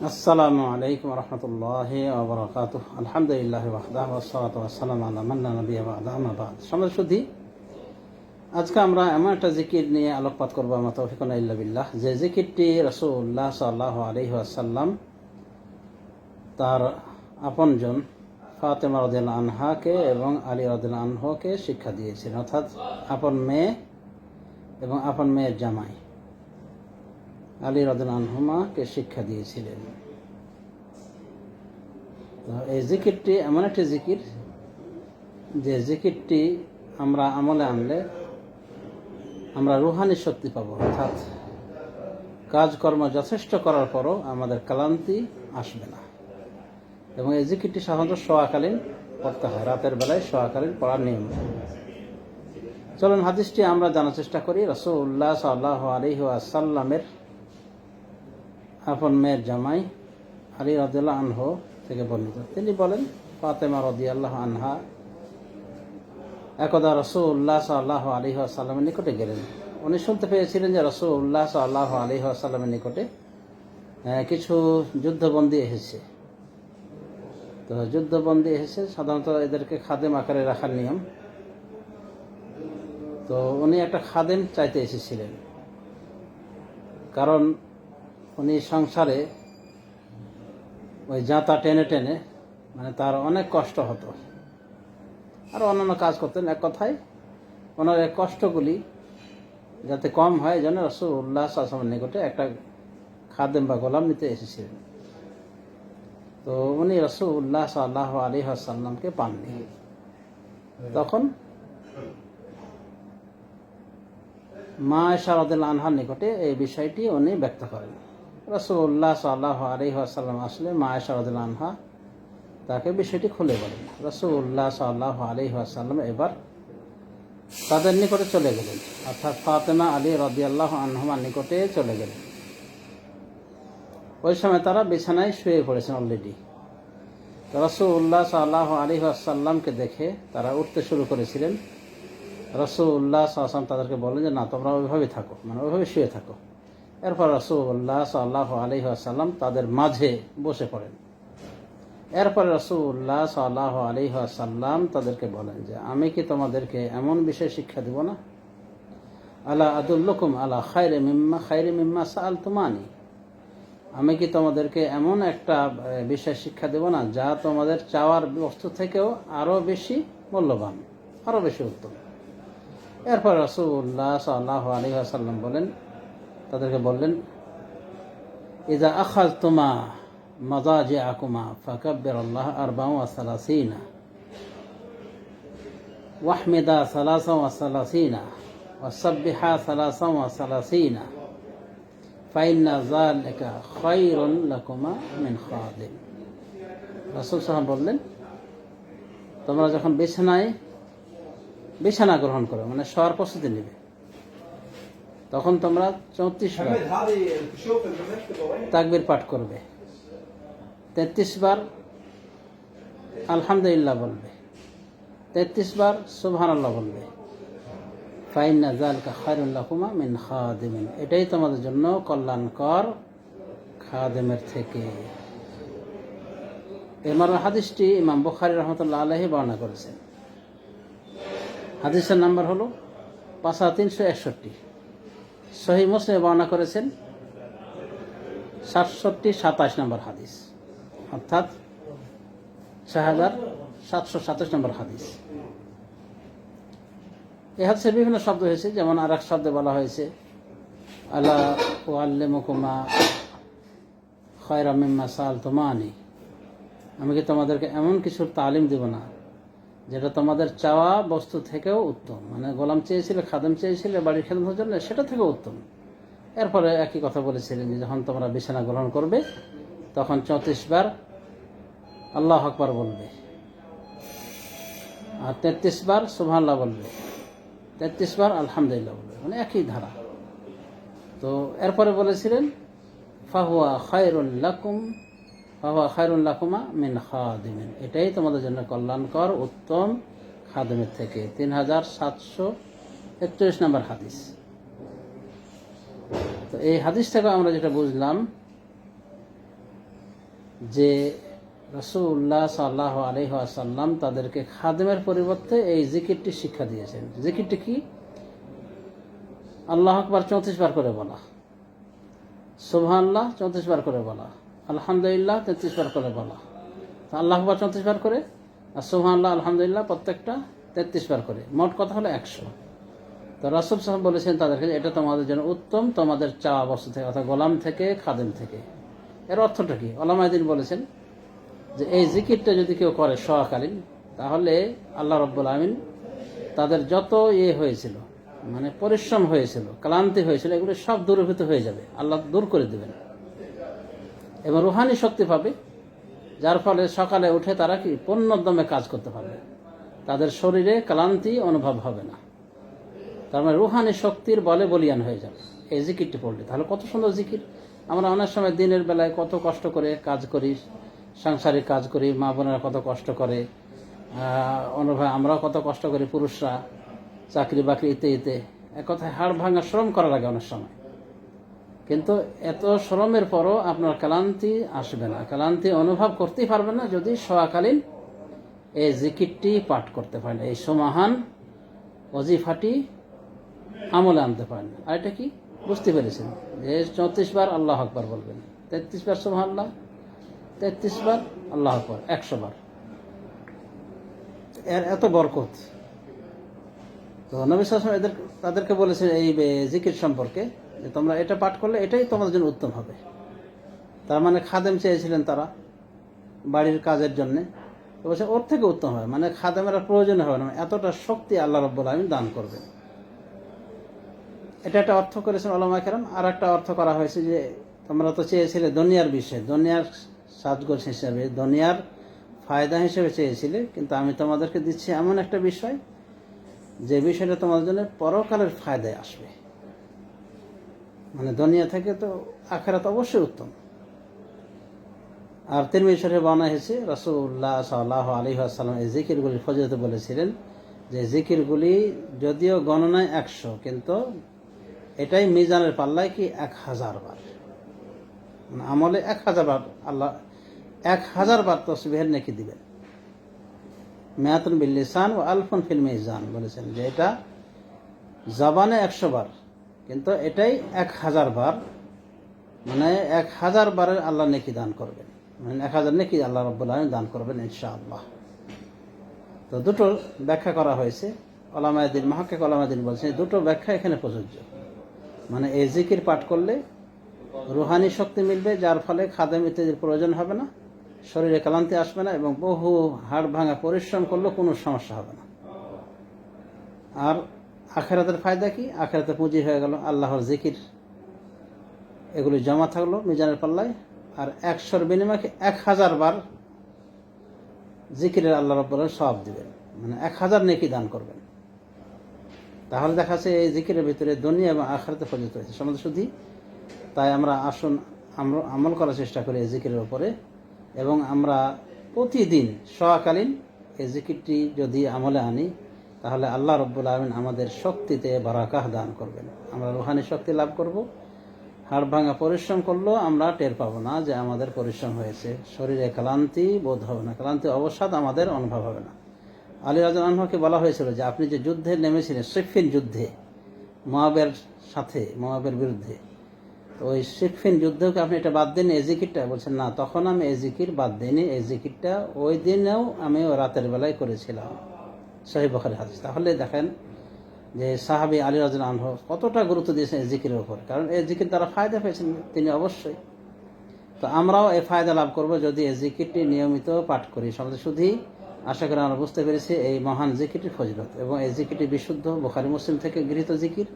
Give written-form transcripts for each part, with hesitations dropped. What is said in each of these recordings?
আসসালামু আলাইকুম রহমতুল্লাহি ওয়া বারাকাতুহু। আলহামদুলিল্লাহি ওয়াহদাহু ওয়াসসালাতু ওয়াসসালামু আলা মান লা নাবিয়্যা বা'দাহু, আম্মা বা'দ। সম্মানিত সুধী, আজকে আমরা এমন একটা জিকির নিয়ে আলোকপাত করবো, আমা তাওফীকুনা ইল্লা বিল্লাহ, যে জিকিরটি রাসূলুল্লাহ সাল্লাল্লাহু আলাইহি ওয়াসাল্লাম তার আপনজন ফাতেমা রাদিয়াল্লাহু আনহাকে এবং আলী রাদিয়াল্লাহু আনহুকে শিক্ষা দিয়েছেন, অর্থাৎ আপন মেয়ে এবং আপন মেয়ের জামাই আলী রাদিয়াল্লাহু আনহুমাকে শিক্ষা দিয়েছিলেন। তো এই জিকিরটি এমন একটি জিকির, যে জিকিরটি আমরা আমলে আনলে আমরা রুহানি শক্তি পাবো, অর্থাৎ কাজকর্ম যথেষ্ট করার পরও আমাদের ক্লান্তি আসবে না। এবং এই জিকিরটি সাধারণত শোয়াকালীন পড়তে হয়, রাতের বেলায় শোয়াকালীন পড়ার নিয়ম। চলুন হাদিসটি আমরা জানার চেষ্টা করি। রাসূলুল্লাহ সাল্লাল্লাহু আলাইহি ওয়াসাল্লামের আপন মেয়ের জামাই আলী রাদিয়াল্লাহু আনহু থেকে বর্ণিত। তিনি বলেন, ফাতেমা রাদিয়াল্লাহু আনহা একদা রাসূলুল্লাহ সাল্লাল্লাহু আলাইহি ওয়াসাল্লামের নিকটে গেলেন। উনি শুনতে পেয়েছিলেন যে রাসূলুল্লাহ সাল্লাল্লাহু আলাইহি ওয়াসাল্লামের নিকটে কিছু যুদ্ধবন্দী এসেছে। তো যুদ্ধবন্দী এসেছে, সাধারণত এদেরকে খাদেম আকারে রাখার নিয়ম। তো উনি একটা খাদেম চাইতে এসেছিলেন, কারণ উনি সংসারে ওই জাঁতা টেনে টেনে মানে তার অনেক কষ্ট হতো, আর অন্যান্য কাজ করতেন। এক কথায় ওনার এই কষ্টগুলি যাতে কম হয়, এই জন্য রাসূলুল্লাহ সাল্লাল্লাহু আলাইহি ওয়াসাল্লামের নিকটে একটা খাদেম বা গোলাম নিতে এসেছিলেন। তো উনি রাসূলুল্লাহ সাল্লাল্লাহু আলাইহি ওয়াসাল্লামকে পাননি। তখন মা আয়েশা রাদিয়াল্লাহু আনহার নিকটে এই বিষয়টি উনি ব্যক্ত করেন। রাসূলুল্লাহ সাল্লাল্লাহু আলাইহি ওয়াসাল্লাম আসলে মা আয়েশা রাদিয়াল্লাহু আনহা তাকে বিষয়টি খুলে বলেন। রাসূলুল্লাহ সাল্লাল্লাহু আলাইহি ওয়াসাল্লাম এবার তাদের নিকটে চলে গেলেন, অর্থাৎ ফাতেমা আলী রাদিয়াল্লাহু আনহুমার নিকটে চলে গেলেন। ওই সময় তারা বিছানায় শুয়ে পড়েছেন অলরেডি। তো রাসূলুল্লাহ সাল্লাল্লাহু আলাইহি ওয়াসাল্লামকে দেখে তারা উঠতে শুরু করেছিলেন। রাসূলুল্লাহ সাল্লাল্লাহু আলাইহি ওয়াসাল্লাম তাদেরকে বলেন যে না, তোমরা ওইভাবে থাকো, মানে ওইভাবে শুয়ে থাকো। এরপর রাসূলুল্লাহ সাল্লাল্লাহু আলাইহি ওয়াসাল্লাম তাদের মাঝে বসে পড়েন। এরপরে রাসূলুল্লাহ সাল্লাল্লাহু আলাইহি ওয়াসাল্লাম তাদেরকে বলেন যে আমি কি তোমাদেরকে এমন বিষয় শিক্ষা দিব না? আলা আদুল্লুকুম আলা খায়রি মিম্মা সাআলতুমানি, আমি কি তোমাদেরকে এমন একটা বিষয় শিক্ষা দেব না যা তোমাদের চাওয়ার বস্তু থেকেও আরো বেশি মূল্যবান, আরো বেশি উত্তম। এরপর রাসূলুল্লাহ সাল্লাল্লাহু আলাইহি ওয়াসাল্লাম তাদেরকে বললেন, ইযা আখাযতুমা মাযাজিআকুমা ফাকাব্বিরুল্লাহ 34 ওয়াহমিদা 33 ওয়াসাব্বিহা 33 ফাইন্না যালিকা খায়রুন লাকুমা মিন খাদিম। রাসূল সাল্লাল্লাহু বললেন, তোমরা যখন বিছানা গ্রহণ করো, মানে শোয়ার প্রস্তুতি নেবে, তখন তোমরা 34 বার তাকবীর পাঠ করবে, 33 বার আলহামদুলিল্লাহ বলবে, 33 বার সুবহানাল্লাহ বলবে। ফাইন্না যালিকা খায়রুন লাকুমা মিন খাদিমিন, এটাই তোমাদের জন্য কল্যাণকর খাদেমের থেকে। এই হাদিসটি ইমাম বুখারী রাহমাতুল্লাহ আলাইহি বর্ণনা করেছেন। হাদিসের নাম্বার হলো 5361। সহিহ মুসলিমে বর্ণনা করেছেন 6727 নম্বর হাদিস, অর্থাৎ 6727 নম্বর হাদিস। এই হাদিসের বিভিন্ন শব্দ হয়েছে, যেমন আর এক শব্দে বলা হয়েছে আলা উআল্লিমুকুমা খায়রা মিম্মা সাআলতুমানি, আমি কি তোমাদেরকে এমন কিছুর তালিম দেব না যেটা তোমাদের চাওয়া বস্তু থেকেও উত্তম, মানে গোলাম চেয়েছিলে, খাদেম চেয়েছিলে বাড়ির খেদমতের জন্য, সেটা থেকেও উত্তম। এরপরে একই কথা বলেছিলেন যে যখন তোমরা বিছানা গ্রহণ করবে তখন 34 বার আল্লাহু আকবার বলবে, আর 33 বার সুবহানাল্লাহ বলবে, 33 বার আলহামদুলিল্লাহ বলবে, মানে একই ধারা। তো এরপরে বলেছিলেন ফাহুয়া খায়রুন লাকুমা মিন খাদিমিন, এটাই তোমাদের জন্য কল্যাণকর উত্তম খাদেমের থেকে। 3741 নম্বর হাদিস। তো এই হাদিস থেকে আমরা যেটা বুঝলাম যে রাসূলুল্লাহ সাল্লাল্লাহু আলাইহি ওয়াসাল্লাম তাদেরকে খাদেমের পরিবর্তে এই জিকিরটি শিক্ষা দিয়েছেন। জিকিরটি কি? আল্লাহু আকবার 34 বার করে বলা, সুবহানাল্লাহ 34 বার করে বলা, আলহামদুলিল্লাহ 33 বার করে বলা। আল্লাহু আকবার 34 বার করে আর সুবহানাল্লাহ আলহামদুলিল্লাহ প্রত্যেকটা 33 বার করে, মোট কথা হলো 100। তো রাসূল সাহেব বলেছেন তাদেরকে, এটা তোমাদের জন্য উত্তম তোমাদের চাওয়া বস্তু থেকে, অর্থাৎ গোলাম থেকে, খাদেম থেকে। এর অর্থটা কি? উলামায়ে দ্বীন বলেছেন যে এই জিকিরটা যদি কেউ করে শোয়াকালীন, তাহলে আল্লাহ রাব্বুল আমিন তাদের যত হয়েছিল, মানে পরিশ্রম হয়েছিল, ক্লান্তি হয়েছিল, এগুলো সব দূরীভূত হয়ে যাবে, আল্লাহ দূর করে দেবেন এবং রুহানি শক্তি পাবে, যার ফলে সকালে উঠে তারা কি পূর্ণোদ্যমে কাজ করতে পারবে, তাদের শরীরে ক্লান্তি অনুভব হবে না। তার মানে রুহানি শক্তির বলে বলিয়ান হয়ে যাবে এই জিকিরটি পড়লে। তাহলে কত সুন্দর জিকির! আমরা অনেক সময় দিনের বেলায় কত কষ্ট করে কাজ করি, সাংসারিক কাজ করি, মা বোনেরা কত কষ্ট করে, অনুভব আমরাও কত কষ্ট করি, পুরুষরা চাকরি বাকরি ইতে এক কথায় হাড় ভাঙা শ্রম করা লাগে অনেক সময়। কিন্তু এত শ্রমের পরও আপনার ক্লান্তি আসবে না, ক্লান্তি অনুভব করতেই পারবেন না যদি শোয়াকালীন এই জিকিরটি পাঠ করতে পারেন, এই সুমহান ওজিফাটি আমলে আনতে পারেন। আর এটা কি বুঝতে পেরেছেন যে 34 বার আল্লাহু আকবার বলবেন, 33 বার সুবহানাল্লাহ, 33 বার আল্লাহু আকবার, 100 বার। এর এত বরকত। তো নবী সাল্লাল্লাহু আলাইহি ওয়াসাল্লাম তাদেরকে বলেছেন এই জিকির সম্পর্কে যে তোমরা এটা পাঠ করলে এটাই তোমাদের জন্য উত্তম হবে। তার মানে খাদেম চেয়েছিলেন তারা বাড়ির কাজের জন্য, তো বলছে ওর থেকে উত্তম হবে, মানে খাদেমের প্রয়োজন হবে না, এতটা শক্তি আল্লাহ রাব্বুল আলামিন দান করবেন। এটা একটা অর্থ করেছেন উলামায়ে কেরাম। আর একটা অর্থ করা হয়েছে যে তোমরা তো চেয়েছিলে দুনিয়ার বিষয়ে, দুনিয়ার সাজগোজ হিসেবে, দুনিয়ার ফায়দা হিসেবে চেয়েছিলে, কিন্তু আমি তোমাদেরকে দিচ্ছি এমন একটা বিষয় যে বিষয়টা তোমাদের জন্য পরকালের ফায়দায় আসবে। মানে দুনিয়া থেকে তো আখিরাত অবশ্যই উত্তম। আর তিরমিজি শরীফে বর্ণনা হয়েছে রাসূলুল্লাহ সাল্লাল্লাহু আলাইহি ওয়াসাল্লাম এই জিকিরগুলির ফজিলত বলেছিলেন যে জিকিরগুলি যদিও গণনায় 100, কিন্তু এটাই মিজানের পাল্লায় কি 1000 বার, মানে আমলে 1000 বার আল্লাহ 1000 বার তাসবিহের নেকি দিবেন। মিয়াতুন বিল লিসান ওয়া আলফুন ফিল মিজান বলেছেন যে এটা জবানে 100 বার, কিন্তু এটাই 1000 বার, মানে 1000 বারের আল্লাহ নেকি দান করবেন, মানে 1000 নেকি আল্লাহ রাব্বুল আলামিন দান করবেন ইনশাআল্লাহ। তো দুটো ব্যাখ্যা করা হয়েছে। উলামায়ে দ্বীন, মুহাক্কিক উলামায়ে দ্বীন বলছেন দুটো ব্যাখ্যা এখানে প্রযোজ্য। মানে এই জিকির পাঠ করলে রুহানি শক্তি মিলবে, যার ফলে খাদেম ইত্যাদির প্রয়োজন হবে না, শরীরে ক্লান্তি আসবে না, এবং বহু হাড় ভাঙা পরিশ্রম করলেও কোনো সমস্যা হবে না। আর আখিরাতের ফায়দা কি? আখিরাতে পুঁজি হয়ে গেল আল্লাহর জিকির, এগুলি জমা থাকলো মিজানের পাল্লায়। আর 100-র বিনিময়ে 1000 বার জিকিরের আল্লাহ রাব্বুল আলামিন সওয়াব দিবেন, মানে 1000 নেকি দান করবেন। তাহলে দেখা যাচ্ছে এই জিকিরের ভিতরে দুনিয়া এবং আখিরাতে ফজিলত হয়েছে সমাজে শুধু। তাই আমরা আসুন আমরা আমল করার চেষ্টা করি এই জিকিরের উপরে, এবং আমরা প্রতিদিন শোয়াকালীন এই জিকিরটি যদি আমলে আনি, তাহলে আল্লাহ রাব্বুল আলামিন আমাদের শক্তিতে বারাকাহ দান করবেন, আমরা রুহানি শক্তি লাভ করব। হাড় ভাঙা পরিশ্রম করলেও আমরা টের পাবো না যে আমাদের পরিশ্রম হয়েছে, শরীরে ক্লান্তি বোধ হবে না, ক্লান্তি অবসাদ আমাদের অনুভব হবে না। আলী রাদিয়াল্লাহু আনহুকে বলা হয়েছিল যে আপনি যে যুদ্ধে নেমেছিলেন, সিফফিন যুদ্ধে, মুআবিয়ার সাথে, মুআবিয়ার বিরুদ্ধে, তো ওই সিফফিন যুদ্ধকে আপনি এটা বাদ দেন এই জিকিরটা? বলছেন না, তখন আমি এই জিকির বাদ দিইনি, এই জিকিরটা ওই দিনেও আমি রাতের বেলায় করেছিলাম। সহিহ বুখারী হাদিস। তাহলে দেখেন যে সাহাবী আলী রাদিয়াল্লাহু আনহু কতটা গুরুত্ব দিয়েছেন এই জিকিরের উপর, কারণ এই জিকির দ্বারা ফায়দা পেয়েছেন তিনি অবশ্যই। তো আমরাও এই ফায়দা লাভ করব যদি এই জিকিরটি নিয়মিত পাঠ করি। সমাজে শুধুই আশা করি আমরা বুঝতে পেরেছি এই মহান জিকিরটির ফজিলত, এবং এই জিকিরটি বিশুদ্ধ বুখারী মুসলিম থেকে গৃহীত জিকির।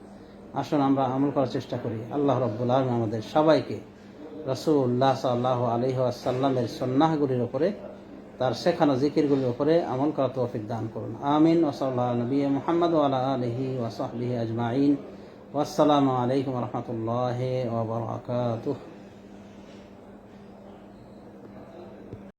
আসুন আমরা আমল করার চেষ্টা করি। আল্লাহ রাব্বুল আলামিন আমাদের সবাইকে রাসূলুল্লাহ সাল্লাল্লাহু আলাইহি ওয়াসাল্লামের সুন্নাহগুলির উপরে, তার শেখানো জিকিরগুলির উপরে আমল করার তৌফিক দান করুন। আমিন। ওয়া সাল্লাল্লাহু আলা নবিয়্যিনা মুহাম্মদ ওয়া আলা আলিহি ওয়া সাহবিহি আজমাইন। ওয়াসসালামু আলাইকুম ওয়া রাহমাতুল্লাহি ওয়া বারাকাতুহু।